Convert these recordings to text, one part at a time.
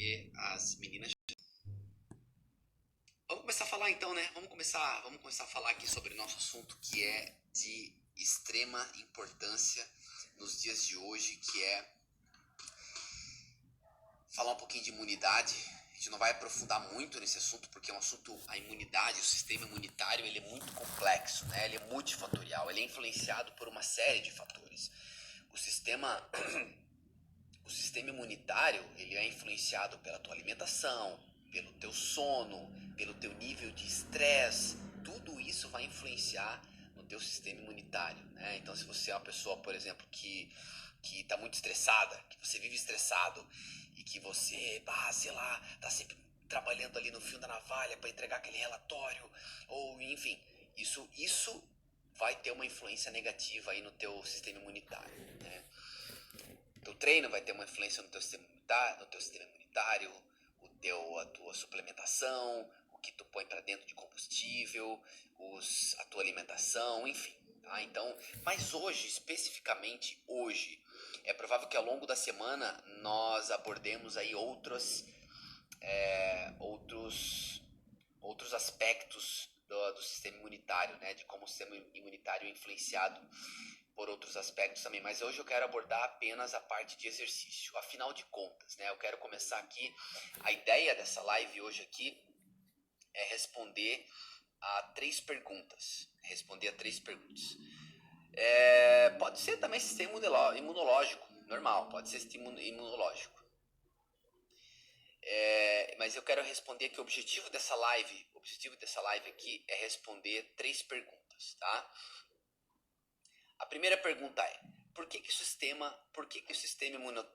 porque as meninas... Vamos começar a falar então, né? Vamos começar a falar aqui sobre o nosso assunto, que é de extrema importância nos dias de hoje, que é falar um pouquinho de imunidade. A gente não vai aprofundar muito nesse assunto, porque é um assunto, a imunidade, o sistema imunitário, ele é muito complexo, né? Ele é multifatorial, ele é influenciado por uma série de fatores. O sistema imunitário, ele é influenciado pela tua alimentação, pelo teu sono, pelo teu nível de estresse. Tudo isso vai influenciar no teu sistema imunitário, né? Então, se você é uma pessoa, por exemplo, que está muito estressada, que você vive estressado e que você, sei lá, tá sempre trabalhando ali no fio da navalha para entregar aquele relatório, ou enfim, isso vai ter uma influência negativa aí no teu sistema imunitário, né? Teu treino vai ter uma influência no teu sistema imunitário, a tua suplementação, o que tu põe para dentro de combustível, a tua alimentação, enfim. Tá? Então, mas hoje, especificamente hoje, é provável que ao longo da semana nós abordemos aí outros aspectos do sistema imunitário, né? De como o sistema imunitário é influenciado por outros aspectos também, mas hoje eu quero abordar apenas a parte de exercício. Afinal de contas, né? Eu quero começar aqui, a ideia dessa live hoje aqui é responder a três perguntas. Pode ser também sistema imunológico, normal, pode ser sistema imunológico. Mas eu quero responder aqui, o objetivo dessa live aqui é responder três perguntas, tá? A primeira pergunta é: por que o sistema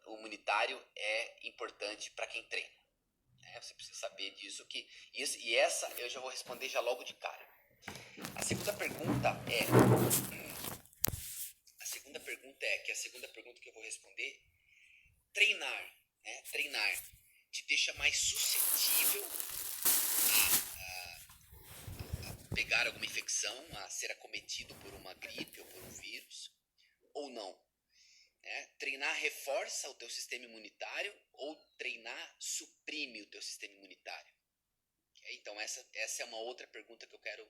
imunitário é importante para quem treina? Você precisa saber disso, e essa eu já vou responder já logo de cara. A segunda pergunta que é a segunda pergunta que eu vou responder: treinar te deixa mais suscetível a pegar alguma infecção, a ser acometido por uma gripe ou por um vírus, ou não? Treinar reforça o teu sistema imunitário ou treinar suprime o teu sistema imunitário? Então essa é uma outra pergunta que eu quero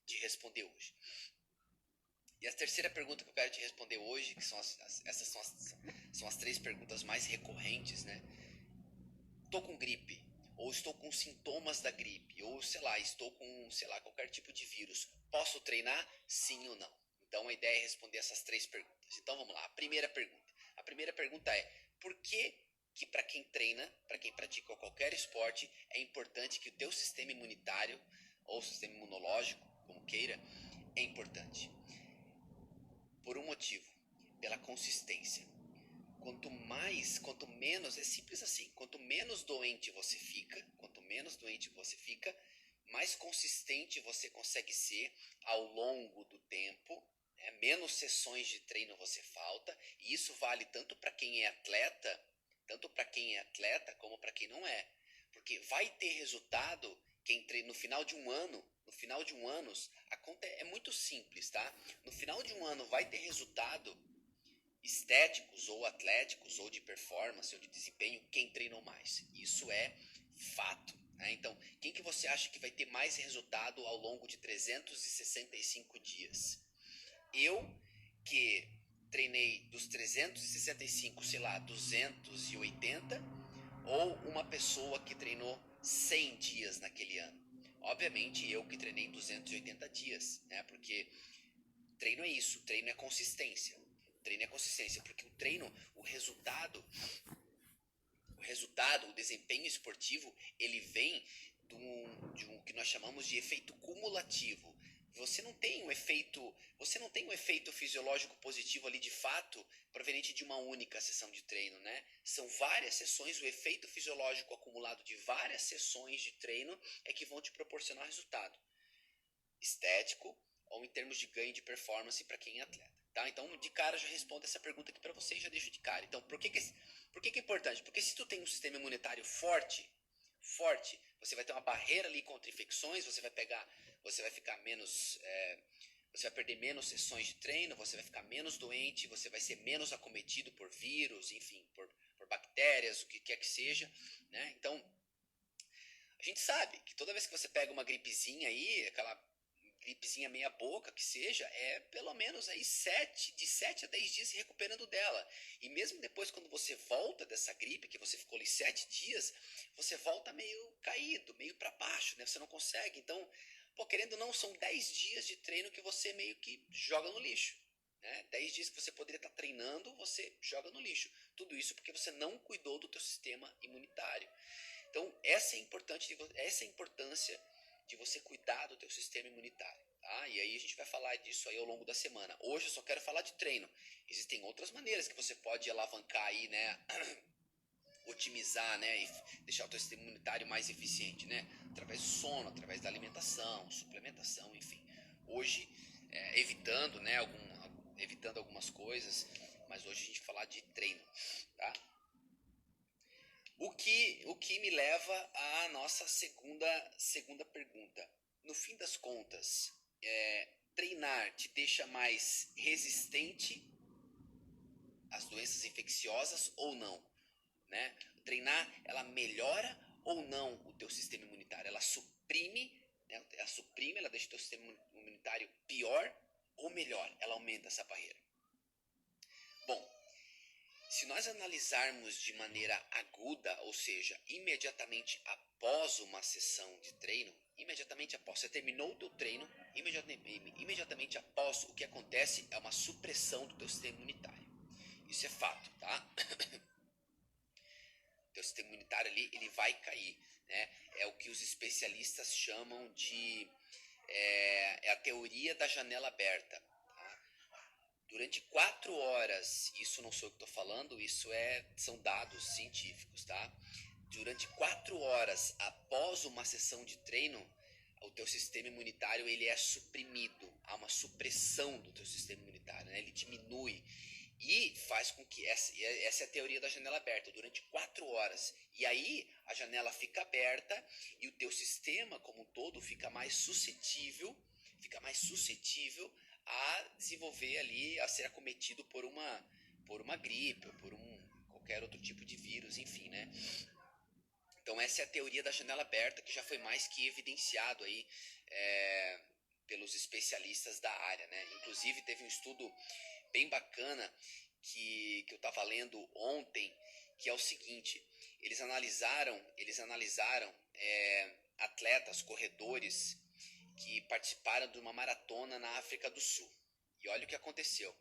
te responder hoje. E a terceira pergunta que eu quero te responder hoje, que essas são as três perguntas mais recorrentes, né? Estou com gripe, ou estou com sintomas da gripe, ou estou com qualquer tipo de vírus. Posso treinar? Sim ou não? Então a ideia é responder essas três perguntas. Então vamos lá. A primeira pergunta é: por que para quem treina, para quem pratica qualquer esporte, é importante que o teu sistema imunitário, ou sistema imunológico, como queira, é importante? Por um motivo: pela consistência. Quanto menos, é simples assim, quanto menos doente você fica, mais consistente você consegue ser ao longo do tempo, menos sessões de treino você falta, e isso vale tanto para quem é atleta como para quem não é, porque vai ter resultado quem treina no final de um ano. A conta é muito simples, tá? No final de um ano vai ter resultado estéticos ou atléticos ou de performance ou de desempenho quem treinou mais. Isso é fato, né? Então, quem que você acha que vai ter mais resultado ao longo de 365 dias? Eu, que treinei dos 365, 280, ou uma pessoa que treinou 100 dias naquele ano? Obviamente eu que treinei 280 dias, né? Porque treino é isso, treino é consistência. Porque o treino, o resultado, o desempenho esportivo, ele vem de um que nós chamamos de efeito cumulativo. Você não tem um efeito fisiológico positivo ali de fato proveniente de uma única sessão de treino, né? São várias sessões, o efeito fisiológico acumulado de várias sessões de treino é que vão te proporcionar resultado estético ou em termos de ganho de performance para quem é atleta. Tá? Então, de cara, eu já respondo essa pergunta aqui para você e já deixo de cara. Então, por que é importante? Porque se tu tem um sistema imunitário forte, você vai ter uma barreira ali contra infecções, você vai ficar menos, você vai perder menos sessões de treino, você vai ficar menos doente, você vai ser menos acometido por vírus, enfim, por bactérias, o que quer que seja, né? Então, a gente sabe que toda vez que você pega uma gripezinha aí, aquela gripezinha meia boca que seja, é pelo menos aí de 7 a 10 dias se recuperando dela. E mesmo depois, quando você volta dessa gripe, que você ficou ali 7 dias, você volta meio caído, meio para baixo, né? Você não consegue. Então, pô, querendo ou não, são 10 dias de treino que você meio que joga no lixo. Né? 10 dias que você poderia estar treinando, você joga no lixo. Tudo isso porque você não cuidou do teu sistema imunitário. Então, essa é a importância de você cuidar do teu sistema imunitário, tá? E aí a gente vai falar disso aí ao longo da semana. Hoje eu só quero falar de treino. Existem outras maneiras que você pode alavancar aí, né? Otimizar, né? E deixar o teu sistema imunitário mais eficiente, né? Através do sono, através da alimentação, suplementação, enfim. Hoje, evitando, né? Evitando algumas coisas, mas hoje a gente vai falar de treino, tá? O que me leva à nossa segunda pergunta. No fim das contas, treinar te deixa mais resistente às doenças infecciosas ou não? Né? Treinar, ela melhora ou não o teu sistema imunitário? Ela suprime, né? Ela deixa o teu sistema imunitário pior ou melhor? Ela aumenta essa barreira. Bom, se nós analisarmos de maneira aguda, ou seja, imediatamente após uma sessão de treino, imediatamente após, você terminou o teu treino, imediatamente após, o que acontece é uma supressão do teu sistema imunitário. Isso é fato, tá? O teu sistema imunitário ali, ele vai cair, né? É o que os especialistas chamam de a teoria da janela aberta. Durante 4 horas, isso não sou eu que estou falando, são dados científicos, tá? Durante 4 horas após uma sessão de treino, o teu sistema imunitário ele é suprimido, há uma supressão do teu sistema imunitário, né? Ele diminui e faz com que essa é a teoria da janela aberta, durante 4 horas. E aí a janela fica aberta e o teu sistema como um todo fica mais suscetível a desenvolver ali, a ser acometido por uma gripe ou por qualquer outro tipo de vírus, enfim, né? Então essa é a teoria da janela aberta que já foi mais que evidenciado aí pelos especialistas da área, né? Inclusive teve um estudo bem bacana que eu estava lendo ontem, que é o seguinte: eles analisaram atletas, corredores que participaram de uma maratona na África do Sul. E olha o que aconteceu.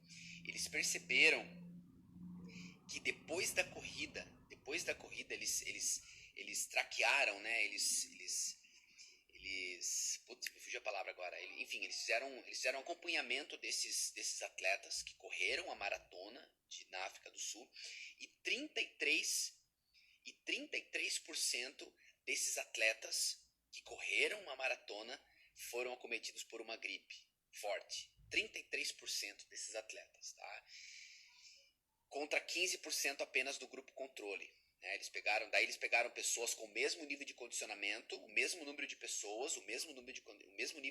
Eles perceberam que depois da corrida eles traquearam, né? Putz, me fugiu a palavra agora. Enfim, eles fizeram um acompanhamento desses atletas que correram a maratona na África do Sul e 33% desses atletas que correram uma maratona foram acometidos por uma gripe forte. 33% desses atletas, tá? Contra 15% apenas do grupo controle. Né? Eles pegaram pessoas com o mesmo nível de condicionamento, o mesmo número de pessoas, o mesmo nível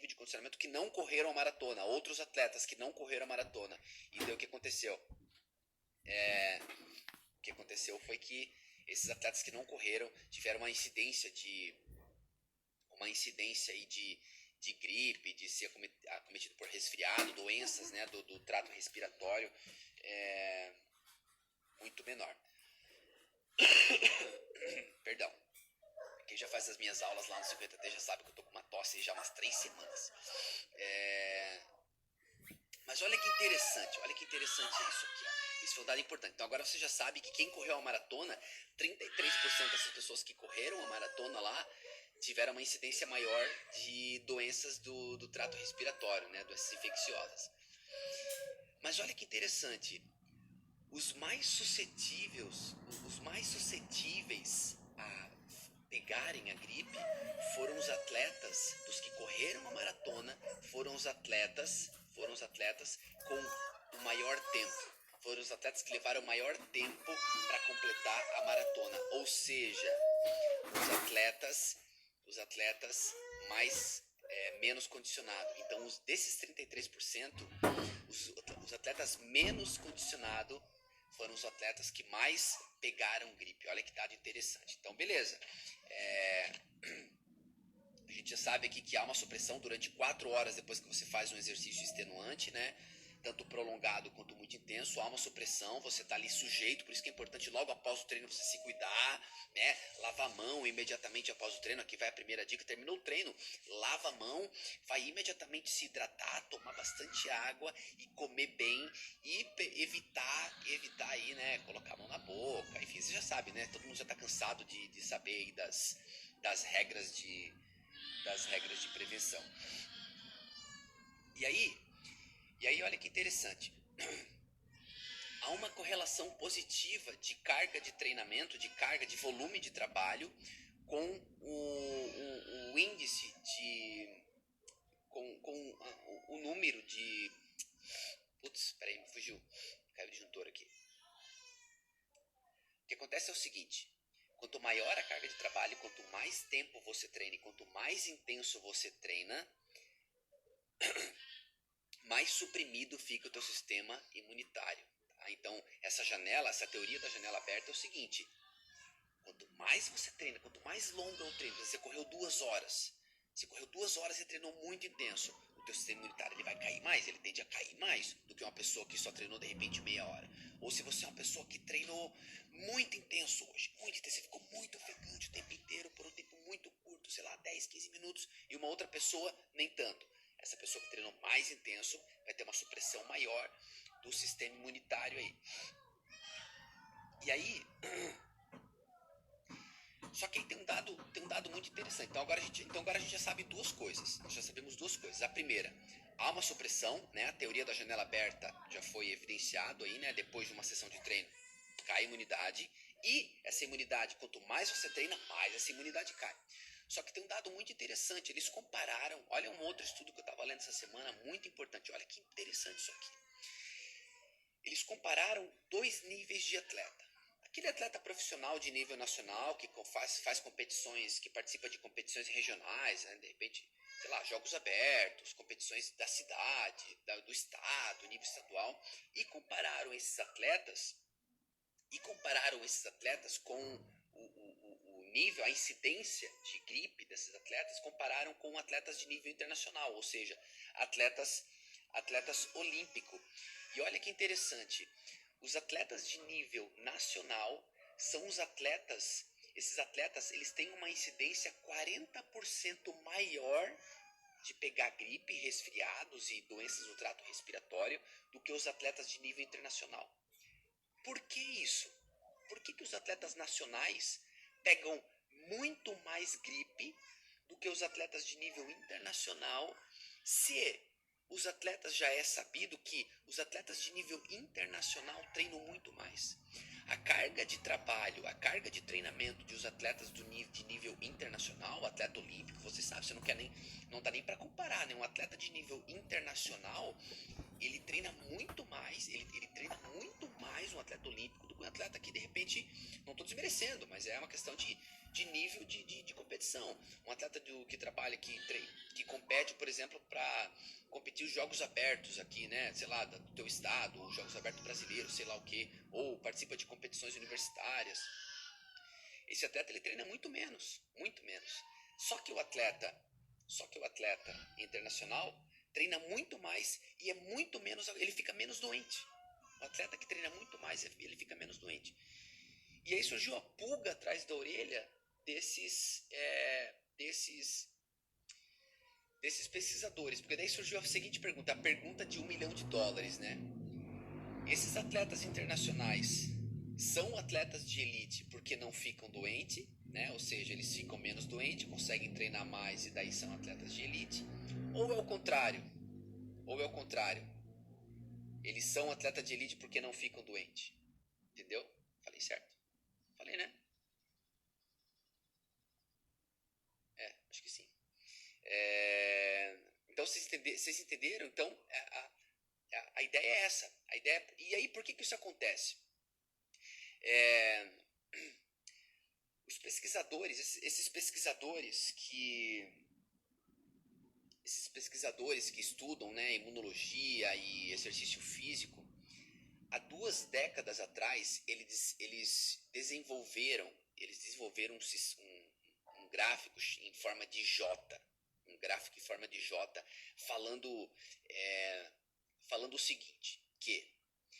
de condicionamento que não correram a maratona, outros atletas que não correram a maratona. E daí o que aconteceu? O que aconteceu foi que esses atletas que não correram tiveram uma incidência aí de gripe, de ser acometido por resfriado, doenças, né, do trato respiratório muito menor. Perdão. Quem já faz as minhas aulas lá no 50T já sabe que eu tô com uma tosse já há umas 3 semanas. Mas olha que interessante isso aqui, ó. Isso foi um dado importante. Então agora você já sabe que quem correu a maratona, 33% dessas pessoas que correram a maratona lá tiveram uma incidência maior de doenças do trato respiratório, né, doenças infecciosas. Mas olha que interessante, os mais suscetíveis a pegarem a gripe foram os atletas, dos que correram a maratona, foram os atletas com o maior tempo. Foram os atletas que levaram o maior tempo para completar a maratona. Ou seja, os atletas mais menos condicionados. Então, desses 33%, os atletas menos condicionados foram os atletas que mais pegaram gripe. Olha que dado interessante. Então, beleza. A gente já sabe aqui que há uma supressão durante 4 horas depois que você faz um exercício extenuante, né? Tanto prolongado quanto muito intenso, há uma supressão, você está ali sujeito, por isso que é importante logo após o treino você se cuidar, né? Lavar a mão imediatamente após o treino, aqui vai a primeira dica, terminou o treino, lava a mão, vai imediatamente se hidratar, tomar bastante água e comer bem e evitar aí, né? Colocar a mão na boca, enfim, você já sabe, né? Todo mundo já está cansado de saber aí das regras de prevenção. E aí, olha que interessante. Há uma correlação positiva de carga de treinamento, de carga de volume de trabalho com o índice de... com o número de... Putz, peraí, me fugiu. Caiu o disjuntor aqui. O que acontece é o seguinte. Quanto maior a carga de trabalho, quanto mais tempo você treina e quanto mais intenso você treina, mais suprimido fica o teu sistema imunitário. Tá? Então, essa teoria da janela aberta é o seguinte: quanto mais você treina, quanto mais longo é o treino, você correu 2 horas, e treinou muito intenso, o teu sistema imunitário ele vai cair mais, ele tende a cair mais do que uma pessoa que só treinou de repente meia hora. Ou se você é uma pessoa que treinou muito intenso hoje, muito intenso, você ficou muito ofegante o tempo inteiro por um tempo muito curto, sei lá, 10, 15 minutos, e uma outra pessoa nem tanto. Essa pessoa que treinou mais intenso vai ter uma supressão maior do sistema imunitário aí. E aí, só que aí tem um dado muito interessante. Então agora a gente já sabe 2 coisas. Nós já sabemos 2 coisas. A primeira, há uma supressão, né? A teoria da janela aberta já foi evidenciado aí, né? Depois de uma sessão de treino, cai a imunidade. E essa imunidade, quanto mais você treina, mais essa imunidade cai. Só que tem um dado muito interessante. Eles compararam, olha um outro estudo que eu estava lendo essa semana, muito importante. Olha que interessante isso aqui. Eles compararam 2 níveis de atleta. Aquele atleta profissional de nível nacional que faz competições, que participa de competições regionais, né? De repente, sei lá, jogos abertos, competições da cidade, do estado, nível estadual, e compararam esses atletas com o nível, a incidência de gripe desses atletas, compararam com atletas de nível internacional, ou seja, atletas olímpico. E olha que interessante, os atletas de nível nacional são esses atletas, eles têm uma incidência 40% maior de pegar gripe, resfriados e doenças do trato respiratório do que os atletas de nível internacional. Por que isso? Por que os atletas nacionais pegam muito mais gripe do que os atletas de nível internacional, se os atletas já é sabido que os atletas de nível internacional treinam muito mais? A carga de trabalho, a carga de treinamento de os atletas de nível internacional, o atleta olímpico, você sabe, você não dá nem para comparar, né? Um atleta de nível internacional, ele treina muito mais, ele treina muito mais um atleta olímpico do que um atleta que de repente, não estou desmerecendo, mas é uma questão de nível de competição. Um atleta que trabalha, que compete, por exemplo, para competir os Jogos Abertos aqui, né, sei lá, do teu estado, os Jogos Abertos brasileiros, sei lá o que, ou participa de competições universitárias. Esse atleta ele treina muito menos. Só que o atleta internacional treina muito mais e é muito menos, ele fica menos doente. O atleta que treina muito mais, ele fica menos doente. E aí surgiu a pulga atrás da orelha desses pesquisadores, porque daí surgiu a seguinte pergunta, a pergunta de $1 milhão, né? Esses atletas internacionais são atletas de elite porque não ficam doentes, né? Ou seja, eles ficam menos doentes, conseguem treinar mais e daí são atletas de elite? Ou é o contrário? Eles são atletas de elite porque não ficam doentes? Entendeu? Falei certo? Falei, né? Acho que sim. Então vocês entenderam? Então a ideia é essa. E aí por que isso acontece? Os pesquisadores, esses pesquisadores que estudam, né, imunologia e exercício físico, há 2 décadas atrás, eles desenvolveram um gráfico em forma de J, um gráfico em forma de J, falando, falando o seguinte, que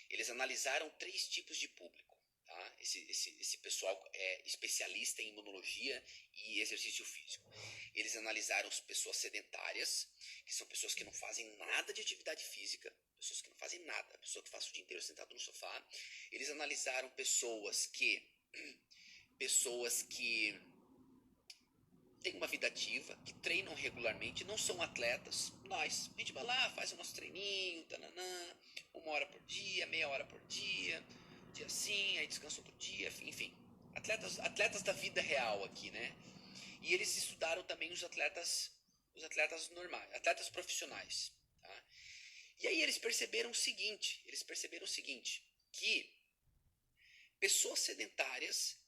eles analisaram 3 tipos de público. Tá? Esse pessoal é especialista em imunologia e exercício físico. Eles analisaram as pessoas sedentárias, que são pessoas que não fazem nada de atividade física, pessoas que não fazem nada, pessoa que passa o dia inteiro sentado no sofá. Eles analisaram pessoas que têm uma vida ativa, que treinam regularmente, não são atletas. A gente vai lá, faz o nosso treininho, tananã, 1 hora por dia, meia hora por dia, dia sim, aí descansa outro dia, enfim. Atletas da vida real aqui, né? E eles estudaram também os atletas normais, atletas profissionais. Tá? E aí eles perceberam o seguinte, que pessoas sedentárias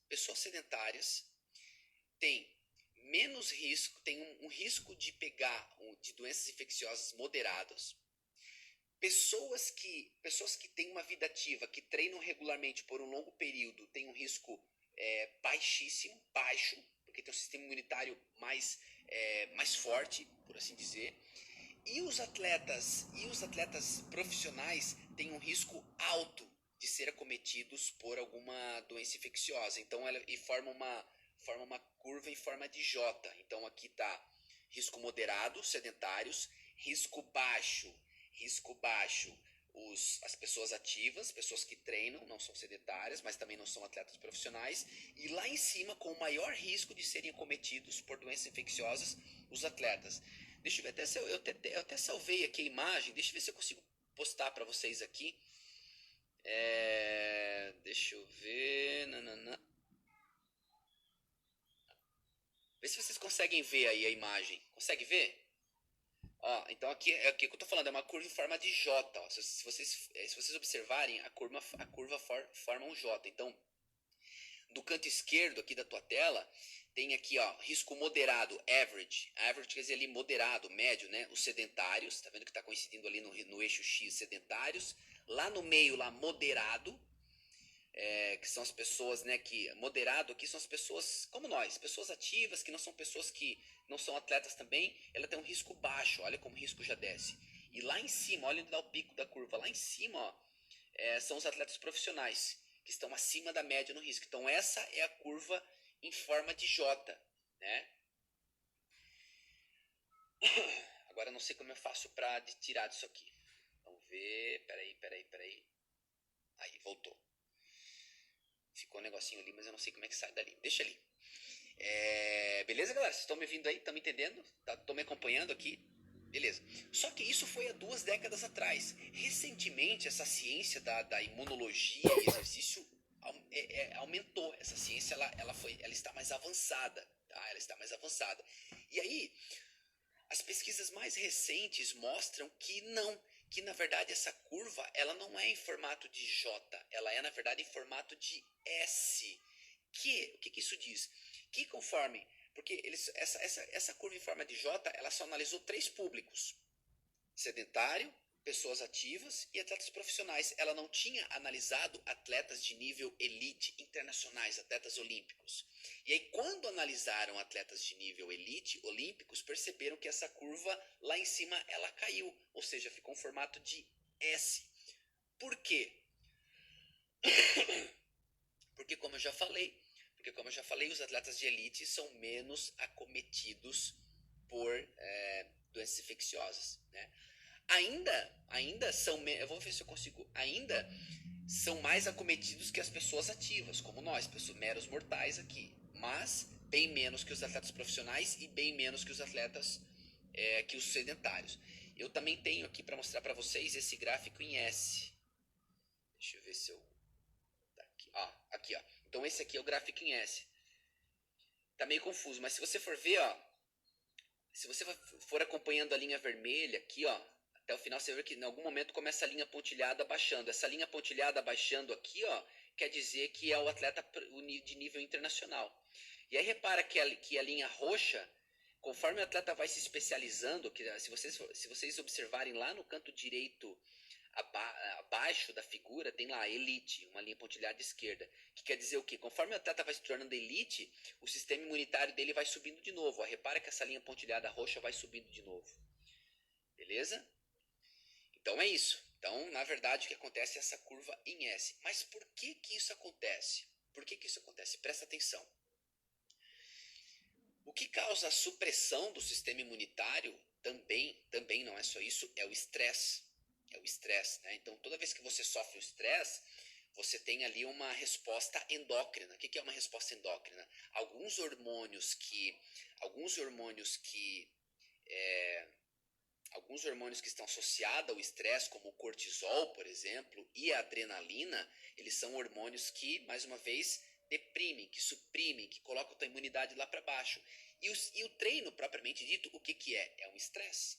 têm menos risco, têm um risco de pegar de doenças infecciosas moderadas. Pessoas que têm uma vida ativa, que treinam regularmente por um longo período, têm um risco baixo, porque tem um sistema imunitário mais forte, por assim dizer. E os atletas profissionais têm um risco alto de ser acometidos por alguma doença infecciosa. Então, forma uma curva em forma de J. Então, aqui está risco moderado, sedentários, risco baixo, as pessoas ativas, pessoas que treinam, não são sedentárias, mas também não são atletas profissionais. E lá em cima, com o maior risco de serem acometidos por doenças infecciosas, os atletas. Deixa eu ver, eu até salvei aqui a imagem, deixa eu ver se eu consigo postar para vocês aqui. Deixa eu ver. Vê se vocês conseguem ver aí a imagem. Consegue ver? Ó, então aqui que eu tô falando, é uma curva em forma de J. Ó. Se vocês observarem, a curva forma um J. Então, do canto esquerdo aqui da tua tela, tem aqui, ó, risco moderado, average. Average quer dizer ali moderado, médio, né? Os sedentários, tá vendo que tá coincidindo ali no eixo X, sedentários. Lá no meio, lá, moderado, que são as pessoas, né, que moderado aqui são as pessoas como nós, pessoas ativas, que não são pessoas que não são atletas também, ela tem um risco baixo, olha como o risco já desce. E lá em cima, olha onde dá o pico da curva, lá em cima, ó, são os atletas profissionais, que estão acima da média no risco. Então essa é a curva em forma de J, né? Agora eu não sei como eu faço para tirar disso aqui. Vamos ver, peraí. Aí, voltou. Ficou um negocinho ali, mas eu não sei como é que sai dali. Deixa ali. Beleza, galera? Vocês estão me ouvindo aí? Estão me entendendo? Estão me acompanhando aqui? Beleza. Só que isso foi há 2 décadas atrás. Recentemente, essa ciência da imunologia e exercício aumentou. Essa ciência ela está mais avançada. Tá? Ela está mais avançada. E aí, as pesquisas mais recentes mostram que na verdade essa curva ela não é em formato de J, ela é na verdade em formato de S. O que isso diz? Que conforme, porque essa curva em forma de J, ela só analisou 3 públicos: sedentário, pessoas ativas e atletas profissionais. Ela não tinha analisado atletas de nível elite internacionais, atletas olímpicos. E aí, quando analisaram atletas de nível elite olímpicos, perceberam que essa curva lá em cima ela caiu, ou seja, ficou um formato de S. Por quê? Porque como eu já falei, os atletas de elite são menos acometidos por doenças infecciosas, né? Ainda são, eu vou ver se eu consigo, ainda são mais acometidos que as pessoas ativas, como nós, pessoas meros mortais aqui, mas bem menos que os atletas profissionais e bem menos que os atletas que os sedentários. Eu também tenho aqui para mostrar para vocês esse gráfico em S. Deixa eu ver se eu aqui, ó. Então esse aqui é o gráfico em S. Tá meio confuso, mas se você for ver, ó, se você for acompanhando a linha vermelha aqui, ó, até o final você vê que em algum momento começa a linha pontilhada abaixando. Essa linha pontilhada abaixando aqui, ó, quer dizer que é o atleta de nível internacional. E aí repara que a linha roxa, conforme o atleta vai se especializando, que se vocês observarem lá no canto direito Abaixo da figura tem lá elite, uma linha pontilhada esquerda, que quer dizer o quê? Conforme o atleta vai se tornando elite, o sistema imunitário dele vai subindo de novo. Ó, repara que essa linha pontilhada roxa vai subindo de novo. Beleza? Então é isso. Então, na verdade, o que acontece é essa curva em S. Mas por que que isso acontece? Por que que isso acontece? Presta atenção. O que causa a supressão do sistema imunitário também não é só isso, é o estresse. É o estresse, né? Então, toda vez que você sofre o estresse, você tem ali uma resposta endócrina. O que é uma resposta endócrina? Alguns hormônios que estão associados ao estresse, como o cortisol, por exemplo, e a adrenalina, eles são hormônios que, mais uma vez, deprimem, que suprimem, que colocam a tua imunidade lá para baixo. E o treino, propriamente dito, o que é? É um estresse.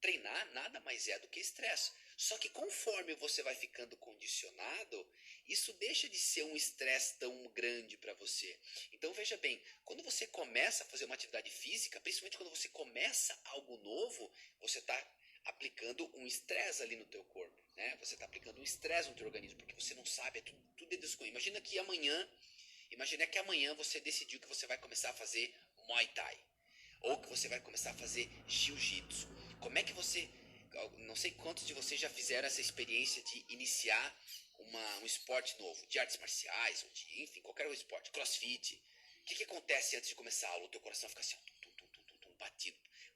Treinar nada mais é do que estresse. Só que conforme você vai ficando condicionado, isso deixa de ser um estresse tão grande para você. Então veja bem, quando você começa a fazer uma atividade física, principalmente quando você começa algo novo, você está aplicando um estresse ali no teu corpo, né? Você está aplicando um estresse no teu organismo, porque você não sabe, tudo é desconhecido. Imagina que amanhã você decidiu que você vai começar a fazer Muay Thai, ou que você vai começar a fazer Jiu-Jitsu. Como é que você... Não sei quantos de vocês já fizeram essa experiência de iniciar um esporte novo, de artes marciais, ou de, enfim, qualquer esporte, crossfit. O que acontece antes de começar a aula? O teu coração fica assim,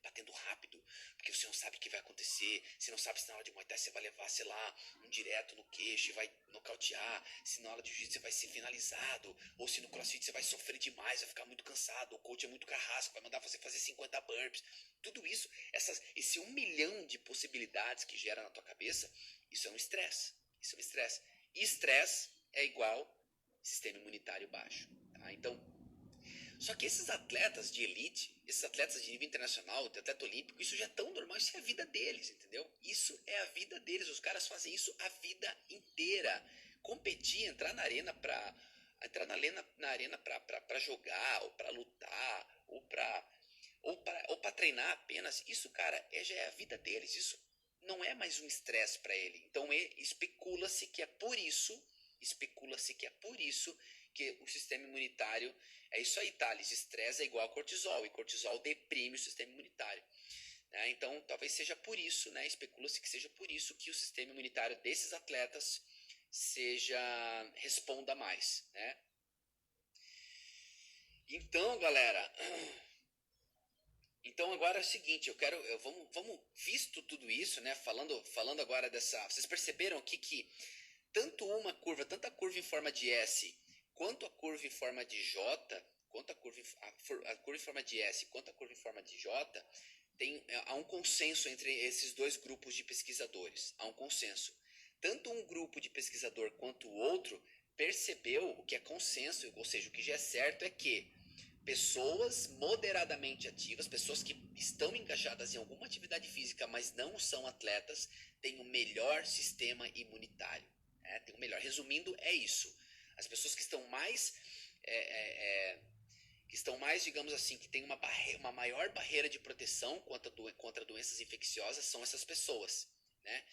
batendo rápido, porque você não sabe o que vai acontecer, você não sabe se na hora de Muay Thai você vai levar, sei lá, um direto no queixo e vai nocautear, se na hora de jiu-jitsu você vai ser finalizado, ou se no crossfit você vai sofrer demais, vai ficar muito cansado, o coach é muito carrasco, vai mandar você fazer 50 burpees. Tudo isso, esse 1 milhão de possibilidades que gera na tua cabeça, isso é um estresse. Isso é um estresse. E estresse é igual sistema imunitário baixo. Tá? Então, só que esses atletas de elite, esses atletas de nível internacional, de atleta olímpico, isso já é tão normal, isso é a vida deles, entendeu? Isso é a vida deles, os caras fazem isso a vida inteira. Competir, entrar na arena pra jogar, ou pra lutar, ou pra treinar apenas, isso, cara, já é a vida deles, isso não é mais um estresse para ele. Então especula-se que é por isso que o sistema imunitário é isso aí, Thales. Estresse é igual a cortisol, e cortisol deprime o sistema imunitário. Né? Então, talvez seja por isso, né? Especula-se que seja por isso que o sistema imunitário desses atletas responda mais, né? Então, galera, então agora é o seguinte, vamos visto tudo isso, né? Falando agora dessa, vocês perceberam aqui que tanto a curva em forma de S, quanto a curva em forma de J, quanto a curva em forma de S, quanto a curva em forma de J, há um consenso entre esses dois grupos de pesquisadores. Há um consenso. Tanto um grupo de pesquisador quanto o outro percebeu o que é consenso, ou seja, o que já é certo é que pessoas moderadamente ativas, pessoas que estão engajadas em alguma atividade física, mas não são atletas, têm o melhor sistema imunitário. Tem o melhor. Resumindo, é isso. As pessoas que estão mais, digamos assim, que têm uma maior barreira de proteção contra doenças infecciosas são essas pessoas, né?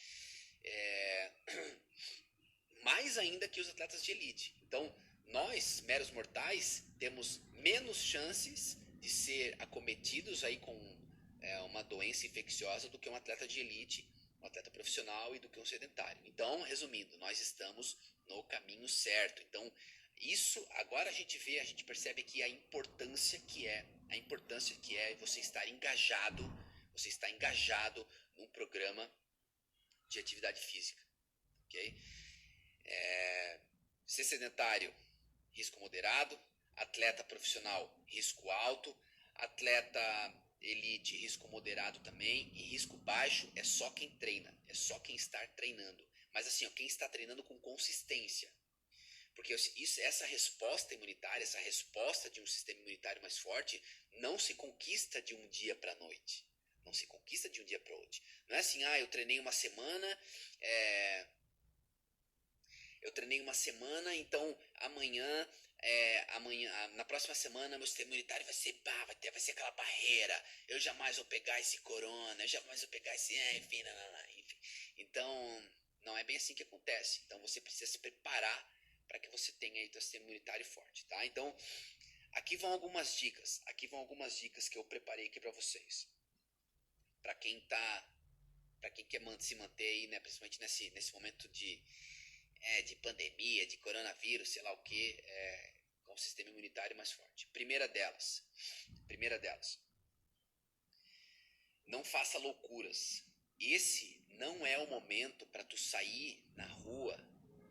Mais ainda que os atletas de elite. Então, nós, meros mortais, temos menos chances de ser acometidos aí com uma doença infecciosa do que um atleta de elite, um atleta profissional e do que um sedentário. Então, resumindo, nós estamos no caminho certo. Então, isso agora a gente percebe aqui a importância que é você estar engajado num programa de atividade física, ok? Ser sedentário, risco moderado; atleta profissional, risco alto; atleta elite, risco moderado também; e risco baixo é só quem treina, é só quem está treinando. Mas assim, quem está treinando com consistência. Porque essa resposta imunitária, essa resposta de um sistema imunitário mais forte, não se conquista de um dia para a noite. Não se conquista de um dia para outro. Não é assim, eu treinei uma semana, então amanhã, na próxima semana, meu sistema imunitário vai ser aquela barreira. Eu jamais vou pegar esse corona, eu jamais vou pegar esse, enfim. Então, Não é bem assim que acontece. Então você precisa se preparar para que você tenha aí o sistema imunitário forte, tá? Então, aqui vão algumas dicas. Aqui vão algumas dicas que eu preparei aqui para vocês. Para quem quer se manter aí, né, principalmente nesse momento de pandemia, de coronavírus, sei lá o que, com o sistema imunitário mais forte. Primeira delas, não faça loucuras. Esse não é o momento para tu sair na rua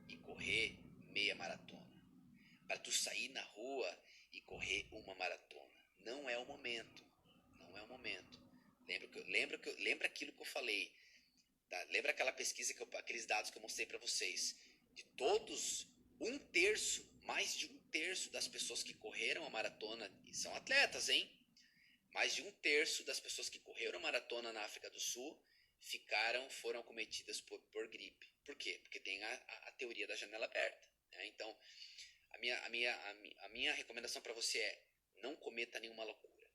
e correr meia maratona. Para tu sair na rua e correr uma maratona. Não é o momento. Não é o momento. Lembra aquilo que eu falei. Tá? Lembra aquela pesquisa, aqueles dados que eu mostrei para vocês. De todos, mais de um terço das pessoas que correram a maratona, e são atletas, hein? Mais de um terço das pessoas que correram a maratona na África do Sul foram acometidas por gripe. Por quê? Porque tem a teoria da janela aberta. Né? Então, a minha recomendação para você é: não cometa nenhuma loucura.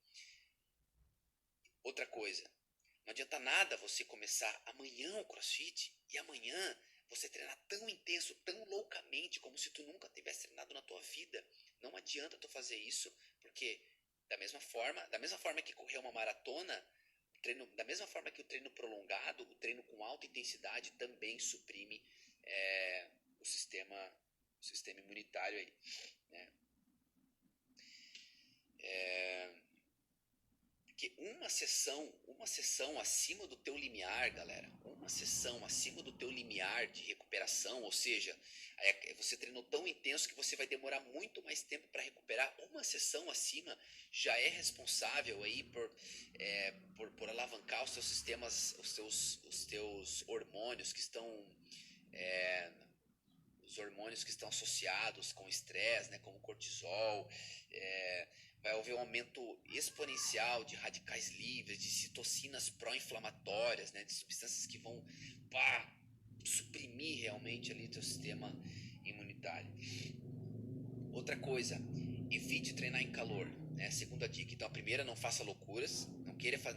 Outra coisa, não adianta nada você começar amanhã o CrossFit e amanhã você treinar tão intenso, tão loucamente, como se tu nunca tivesse treinado na tua vida. Não adianta tu fazer isso, porque da mesma forma que correr uma maratona, da mesma forma que o treino prolongado, o treino com alta intensidade também suprime o sistema imunitário aí, né? Porque uma sessão acima do teu limiar, galera, uma sessão acima do teu limiar de recuperação, ou seja, você treinou tão intenso que você vai demorar muito mais tempo para recuperar. Uma sessão acima já é responsável aí por alavancar os seus sistemas, os teus hormônios que estão associados com estresse, né, como cortisol. Vai haver um aumento exponencial de radicais livres, de citocinas pró-inflamatórias, né, de substâncias que vão suprimir realmente ali o teu sistema imunitário. Outra coisa, evite treinar em calor, né? Segunda dica. Então, a primeira, não faça loucuras.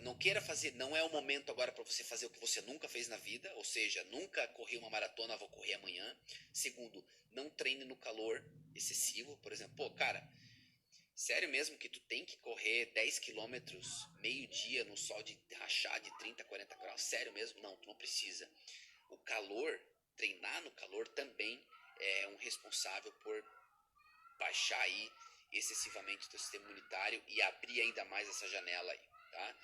Não queira fazer, não é o momento agora para você fazer o que você nunca fez na vida, ou seja, nunca corri uma maratona, vou correr amanhã. Segundo, não treine no calor excessivo. Por exemplo, cara, sério mesmo que tu tem que correr 10 quilômetros meio-dia no sol de rachar de 30, 40 graus? Sério mesmo? Não, tu não precisa. O calor, treinar no calor também é um responsável por baixar aí excessivamente o teu sistema imunitário e abrir ainda mais essa janela aí, tá?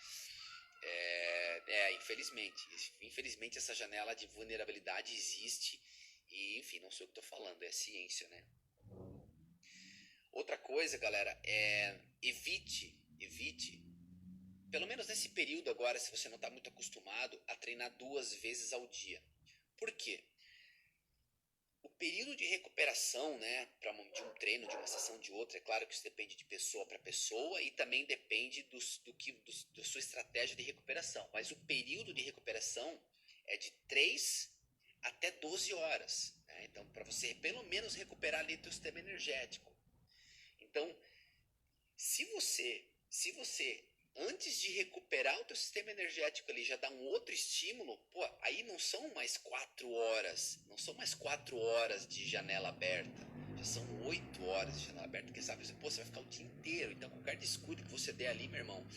Infelizmente essa janela de vulnerabilidade existe e, enfim, não sei o que estou falando, é ciência, né? Outra coisa, galera, evite, pelo menos nesse período agora, se você não está muito acostumado, a treinar 2 vezes ao dia. Por quê? O período de recuperação, né, de um treino, de uma sessão de outra, é claro que isso depende de pessoa para pessoa e também depende da sua estratégia de recuperação. Mas o período de recuperação é de 3 até 12 horas. Né? Então, para você pelo menos recuperar ali o teu sistema energético. Então, se você antes de recuperar o teu sistema energético ali já dá um outro estímulo, aí não são mais 4 horas, de janela aberta, já são 8 horas de janela aberta, quem sabe você vai ficar o dia inteiro. Então qualquer descuido que você der ali, meu irmão,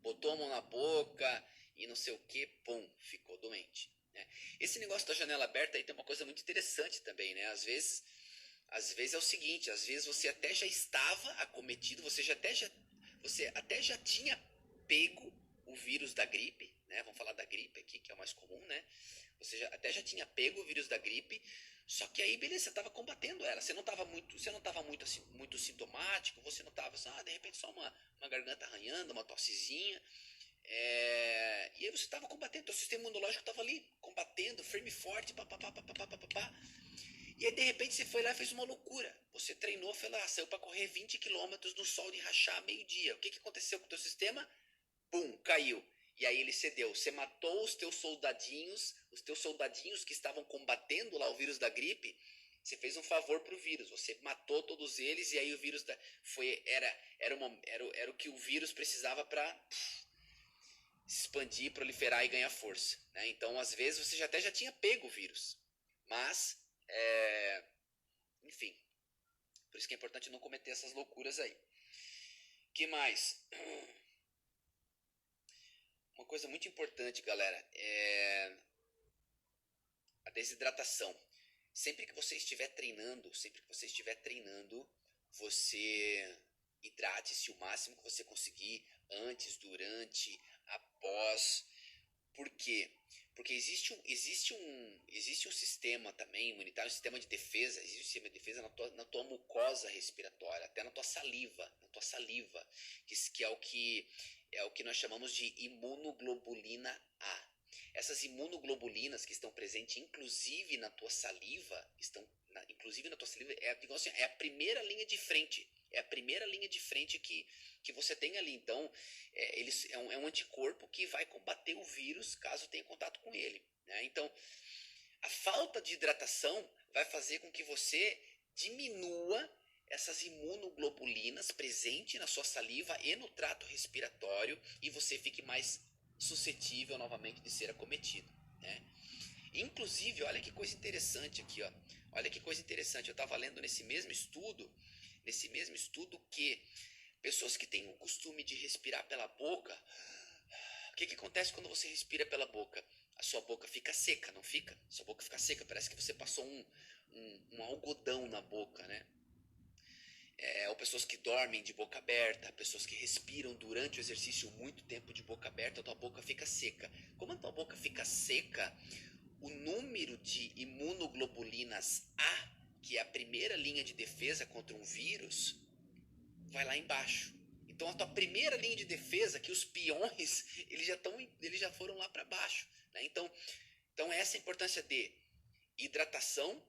botou a mão na boca e não sei o que, pum, ficou doente, né? Esse negócio da janela aberta aí tem uma coisa muito interessante também, né? Às vezes é o seguinte, às vezes você até já estava acometido, você até já tinha pego o vírus da gripe, né? Vamos falar da gripe aqui, que é o mais comum, né? Você até já tinha pego o vírus da gripe, só que aí, beleza, você estava combatendo ela. Você não estava muito sintomático, você não estava, de repente só uma garganta arranhando, uma tossezinha. E aí você estava combatendo, o sistema imunológico estava ali, combatendo, firme e forte, E aí, de repente, você foi lá e fez uma loucura. Você treinou, saiu para correr 20 quilômetros no sol de rachar meio-dia. O que aconteceu com o teu sistema? Pum, caiu. E aí ele cedeu. Você matou os teus soldadinhos que estavam combatendo lá o vírus da gripe. Você fez um favor pro vírus. Você matou todos eles e aí o vírus era o que o vírus precisava para se expandir, proliferar e ganhar força, né? Então, às vezes, você já tinha pego o vírus, mas, enfim, por isso que é importante não cometer essas loucuras aí. Que mais? Uma coisa muito importante, galera, é a desidratação. Sempre que você estiver treinando, você hidrate-se o máximo que você conseguir, antes, durante, após. Por quê? Porque existe um sistema também imunitário, um sistema de defesa, existe um sistema de defesa na tua mucosa respiratória, até na tua saliva, que é o que nós chamamos de imunoglobulina A. Essas imunoglobulinas que estão presentes inclusive na tua saliva, digamos assim, é a primeira linha de frente. É a primeira linha de frente que você tem ali. Então, é um anticorpo que vai combater o vírus caso tenha contato com ele, né? Então, a falta de hidratação vai fazer com que você diminua essas imunoglobulinas presentes na sua saliva e no trato respiratório, e você fique mais suscetível novamente de ser acometido, né? Inclusive, olha que coisa interessante aqui, ó. Olha que coisa interessante. Eu estava lendo nesse mesmo estudo que pessoas que têm o costume de respirar pela boca, o que acontece quando você respira pela boca? A sua boca fica seca, não fica? Sua boca fica seca, parece que você passou um algodão na boca, né? Ou pessoas que dormem de boca aberta, pessoas que respiram durante o exercício muito tempo de boca aberta, a tua boca fica seca. Como a tua boca fica seca, o número de imunoglobulinas A, que é a primeira linha de defesa contra um vírus, vai lá embaixo. Então a tua primeira linha de defesa, que os peões, eles já foram lá para baixo, né? Então essa é a importância de hidratação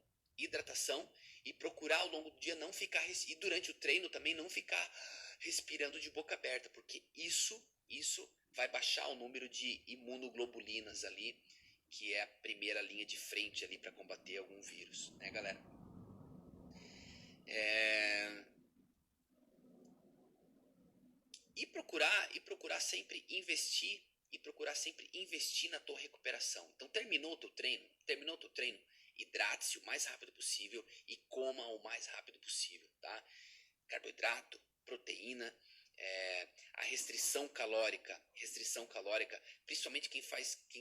e procurar ao longo do dia não ficar, e durante o treino também não ficar respirando de boca aberta, porque isso vai baixar o número de imunoglobulinas ali, que é a primeira linha de frente ali para combater algum vírus, né, galera? E procurar sempre investir na tua recuperação. Então terminou o teu treino, hidrate-se o mais rápido possível e coma o mais rápido possível, tá? Carboidrato, proteína, a restrição calórica, principalmente quem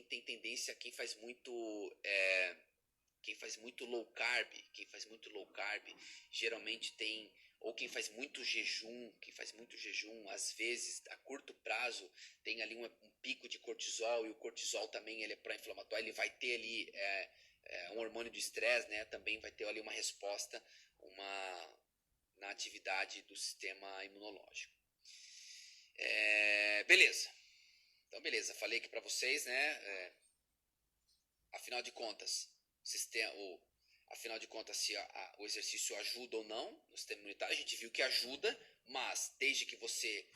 tem tendência, quem faz muito low carb, geralmente tem, ou quem faz muito jejum, às vezes a curto prazo tem ali um pico de cortisol, e o cortisol também ele é pró-inflamatório, ele vai ter ali um hormônio do estresse, né? Também vai ter ali uma resposta na atividade do sistema imunológico. Beleza. Então, beleza. Falei aqui para vocês, né? Afinal de contas, se o exercício ajuda ou não no sistema imunitário. A gente viu que ajuda, mas desde que você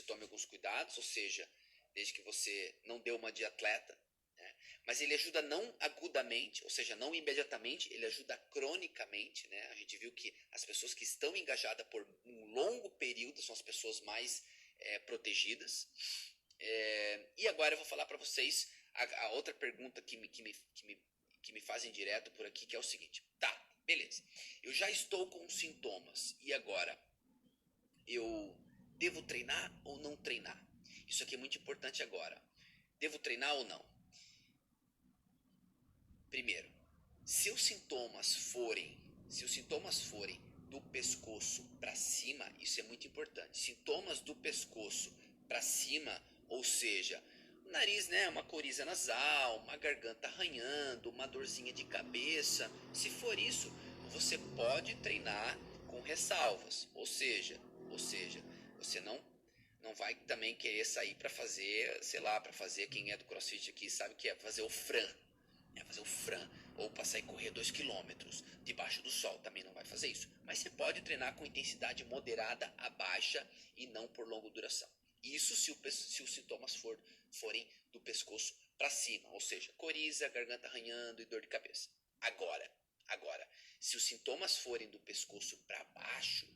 tome alguns cuidados, ou seja, desde que você não dê uma de atleta, né? Mas ele ajuda não agudamente, ou seja, não imediatamente, ele ajuda cronicamente, né? A gente viu que as pessoas que estão engajadas por um longo período são as pessoas mais protegidas. E agora eu vou falar para vocês a outra pergunta que me fazem direto por aqui, que é o seguinte: tá, beleza, eu já estou com sintomas, e agora? Eu devo treinar ou não treinar? Isso aqui é muito importante agora. Devo treinar ou não? Primeiro, se os sintomas forem do pescoço para cima, isso é muito importante. Sintomas do pescoço para cima, ou seja, o nariz, né, uma coriza nasal, uma garganta arranhando, uma dorzinha de cabeça. Se for isso, você pode treinar com ressalvas, ou seja, você não vai também querer sair para fazer, sei lá, para fazer, quem é do CrossFit aqui sabe que é fazer o Fran, ou passar e correr 2 km debaixo do sol, também não vai fazer isso. Mas você pode treinar com intensidade moderada a baixa e não por longa duração. Isso se os sintomas forem do pescoço para cima, ou seja, coriza, garganta arranhando e dor de cabeça. Agora, se os sintomas forem do pescoço para baixo,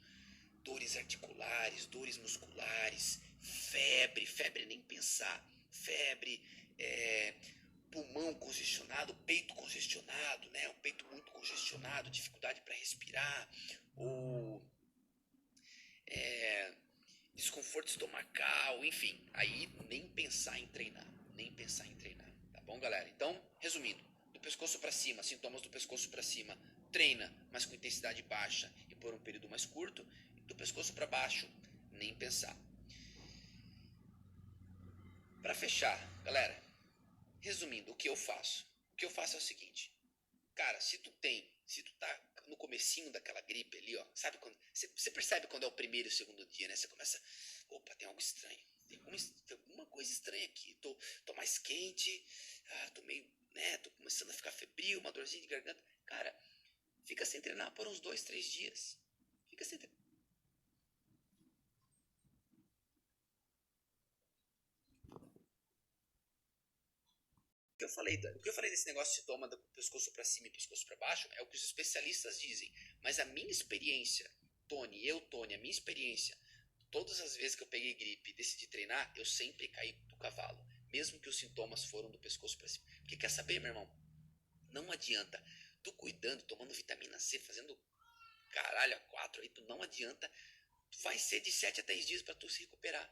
dores articulares, dores musculares, febre nem pensar. Febre, pulmão congestionado, peito congestionado, né? O peito muito congestionado, dificuldade para respirar, ou desconforto estomacal, enfim. Aí nem pensar em treinar, tá bom, galera? Então, resumindo, do pescoço para cima, sintomas do pescoço para cima, treina, mas com intensidade baixa e por um período mais curto. Do pescoço para baixo, nem pensar. Para fechar, galera, resumindo, o que eu faço? O que eu faço é o seguinte, cara, se tu tá no comecinho daquela gripe ali, ó, sabe quando, você percebe quando é o primeiro e o segundo dia, né? Você começa, opa, tem algo estranho, tem alguma coisa estranha aqui, tô mais quente, tô meio, né, tô começando a ficar febril, uma dorzinha de garganta. Cara, fica sem treinar por uns 2, 3 dias. Fica sem treinar. O que eu falei desse negócio de toma do pescoço para cima e pescoço para baixo é o que os especialistas dizem. Mas a minha experiência, Tony, a minha experiência, todas as vezes que eu peguei gripe e decidi treinar, eu sempre caí do cavalo. Mesmo que os sintomas foram do pescoço para cima. Porque quer saber, meu irmão? Não adianta. Tu cuidando, tomando vitamina C, fazendo caralho a 4, aí tu não adianta. Vai ser de 7 a 10 dias para tu se recuperar.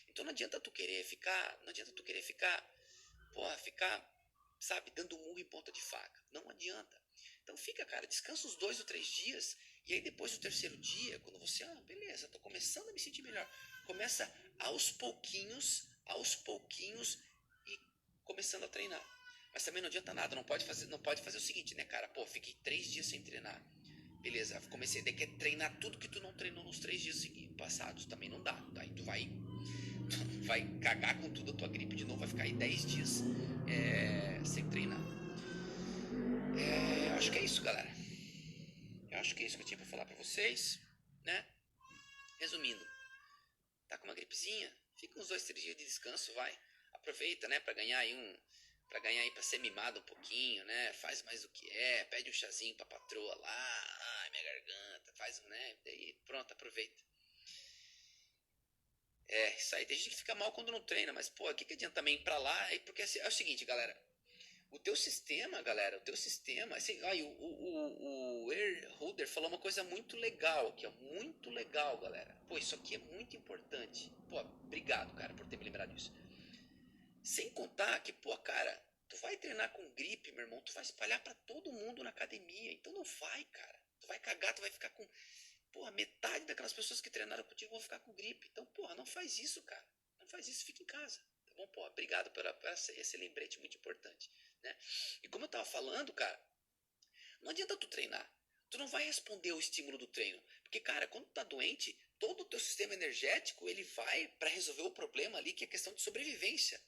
Então não adianta tu querer ficar, ficar, sabe, dando murro em ponta de faca. Não adianta. Então fica, cara, descansa uns 2 ou 3 dias. E aí depois do terceiro dia, quando você, beleza, tô começando a me sentir melhor. Começa aos pouquinhos e começando a treinar. Mas também não adianta nada, não pode fazer o seguinte, né, cara? Pô, fiquei 3 dias sem treinar. Beleza, comecei a quer treinar tudo que tu não treinou nos 3 dias passados. Também não dá. Daí tu vai cagar com tudo a tua gripe de novo, vai ficar aí 10 dias sem treinar. Eu acho que é isso, galera. Eu acho que é isso que eu tinha pra falar pra vocês, né? Resumindo, tá com uma gripezinha? Fica uns 2, 3 dias de descanso, vai. Aproveita, né, pra ganhar aí, pra ser mimado um pouquinho, né? Faz mais do que pede um chazinho pra patroa lá, ai, minha garganta, faz um, né? Daí, pronto, aproveita. Isso aí, tem gente que fica mal quando não treina, mas, pô, o que adianta também ir pra lá? Porque é o seguinte, galera, o teu sistema, assim, o Air Holder falou uma coisa muito legal, que é muito legal, galera. Pô, isso aqui é muito importante. Pô, obrigado, cara, por ter me lembrado disso. Sem contar que, pô, cara, tu vai treinar com gripe, meu irmão, tu vai espalhar pra todo mundo na academia, então não vai, cara. Tu vai cagar, tu vai ficar com, porra, metade daquelas pessoas que treinaram contigo vão ficar com gripe. Então, porra, não faz isso, cara. Não faz isso, fica em casa. Tá bom, porra? Obrigado por esse lembrete muito importante, né? E como eu tava falando, cara, não adianta tu treinar. Tu não vai responder ao estímulo do treino. Porque, cara, quando tu tá doente, todo o teu sistema energético, ele vai para resolver o problema ali, que é questão de sobrevivência.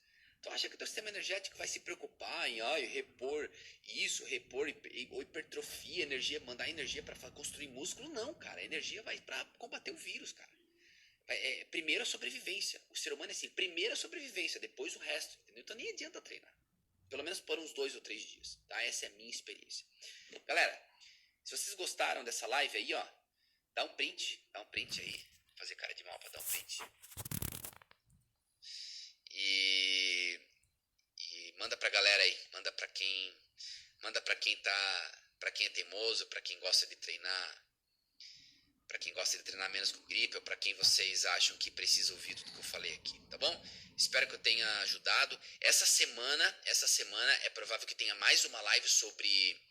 Tu acha que o teu sistema energético vai se preocupar em repor isso, ou hipertrofia, energia, mandar energia para construir músculo? Não, cara. A energia vai para combater o vírus, cara. Primeiro a sobrevivência. O ser humano é assim, primeiro a sobrevivência, depois o resto, entendeu? Então nem adianta treinar. Pelo menos por uns 2 ou 3 dias, tá? Essa é a minha experiência. Galera, se vocês gostaram dessa live aí, ó, dá um print aí. Vou fazer cara de mal pra dar um print. E manda pra galera aí, manda pra quem pra quem é teimoso, pra quem gosta de treinar, pra quem gosta de treinar menos com gripe, ou pra quem vocês acham que precisa ouvir tudo que eu falei aqui, tá bom? Espero que eu tenha ajudado. Essa semana é provável que tenha mais uma live sobre